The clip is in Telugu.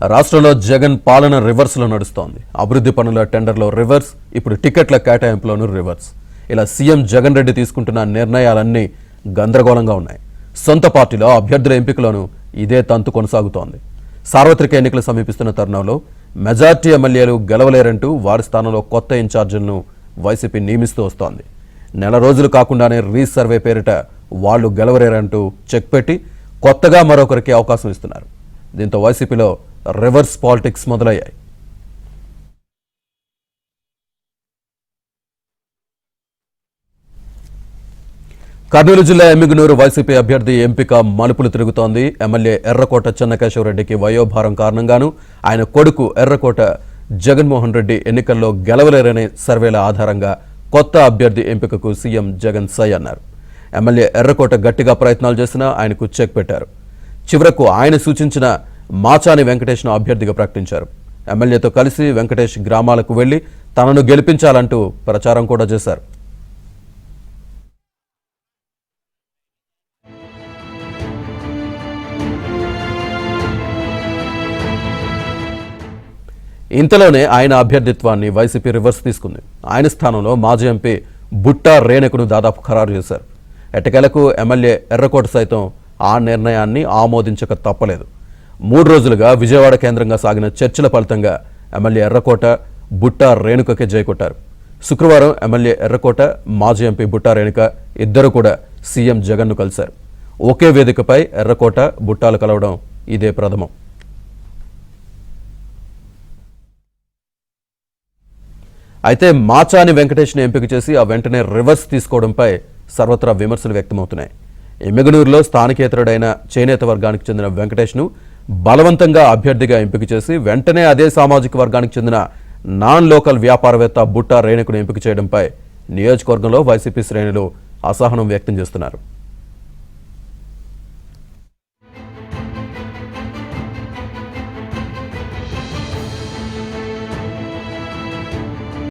రాష్ట్రంలో జగన్ పాలన రివర్స్లో నడుస్తోంది. అభివృద్ధి పనుల టెండర్లో రివర్స్, ఇప్పుడు టికెట్ల కేటాయింపులోనూ రివర్స్. ఇలా సీఎం జగన్ రెడ్డి తీసుకుంటున్న నిర్ణయాలన్నీ గందరగోళంగా ఉన్నాయి. సొంత పార్టీలో అభ్యర్థుల ఎంపికలోనూ ఇదే తంతు కొనసాగుతోంది. సార్వత్రిక ఎన్నికలు సమీపిస్తున్న తరుణంలో మెజార్టీ ఎమ్మెల్యేలు గెలవలేరంటూ వారి స్థానంలో కొత్త ఇన్ఛార్జీలను వైసీపీ నియమిస్తూ వస్తోంది. నెల రోజులు కాకుండానే రీసర్వే పేరిట వాళ్లు గెలవలేరంటూ చెక్ పెట్టి కొత్తగా మరొకరికి అవకాశం ఇస్తున్నారు. దీంతో వైసీపీలో రివర్స్ పాలిటిక్స్ మొదలయ్యాయి. కర్నూలు జిల్లా ఎమ్మిగనూరు వైసీపీ అభ్యర్థి ఎంపిక మలుపులు తిరుగుతోంది. ఎమ్మెల్యే ఎర్రకోట చెన్నకేశవరెడ్డికి వయోభారం కారణంగానూ ఆయన కొడుకు ఎర్రకోట జగన్మోహన్ రెడ్డి ఎన్నికల్లో గెలవలేరనే సర్వేల ఆధారంగా కొత్త అభ్యర్థి ఎంపికకు సీఎం జగన్ సై అన్నారు. ఎమ్మెల్యే ఎర్రకోట గట్టిగా ప్రయత్నాలు చేసినా ఆయనకు చెక్ పెట్టారు. చివరకు ఆయన సూచించిన మాచాని వెంకటేష్ను అభ్యర్థిగా ప్రకటించారు. ఎమ్మెల్యేతో కలిసి వెంకటేష్ గ్రామాలకు వెళ్లి తనను గెలిపించాలంటూ ప్రచారం కూడా చేశారు. ఇంతలోనే ఆయన అభ్యర్థిత్వాన్ని వైసీపీ రివర్స్ తీసుకుంది. ఆయన స్థానంలో మాజీ ఎంపీ బుట్టా రేణుకును దాదాపు ఖరారు చేశారు. ఎట్టకేలకు ఎమ్మెల్యే ఎర్రకోట సైతం ఆ నిర్ణయాన్ని ఆమోదించక తప్పలేదు. 3 రోజులుగా విజయవాడ కేంద్రంగా సాగిన చర్చల ఫలితంగా ఎమ్మెల్యే ఎర్రకోట బుట్టా రేణుకకే జైకొట్టారు. శుక్రవారం ఎమ్మెల్యే ఎర్రకోట, మాజీ ఎంపీ బుట్టా రేణుక ఇద్దరు కూడా సీఎం జగన్ను కలిశారు. ఒకే వేదికపై ఎర్రకోట, బుట్టాలు కలవడం ఇదే ప్రథమం. అయితే మాచాని వెంకటేష్ను ఎంపిక చేసి ఆ వెంటనే రివర్స్ తీసుకోవడంపై సర్వత్రా విమర్శలు వ్యక్తమవుతున్నాయి. ఎమ్మిగనూరులో స్థానికేతరుడైన చేనేత వర్గానికి చెందిన వెంకటేష్ను బలవంతంగా అభ్యర్థిగా ఎంపిక చేసి వెంటనే అదే సామాజిక వర్గానికి చెందిన నాన్ లోకల్ వ్యాపారవేత్త బుట్టా రేణుకును ఎంపిక చేయడంపై నియోజకవర్గంలో వైసీపీ శ్రేణులు అసహనం వ్యక్తం చేస్తున్నారు.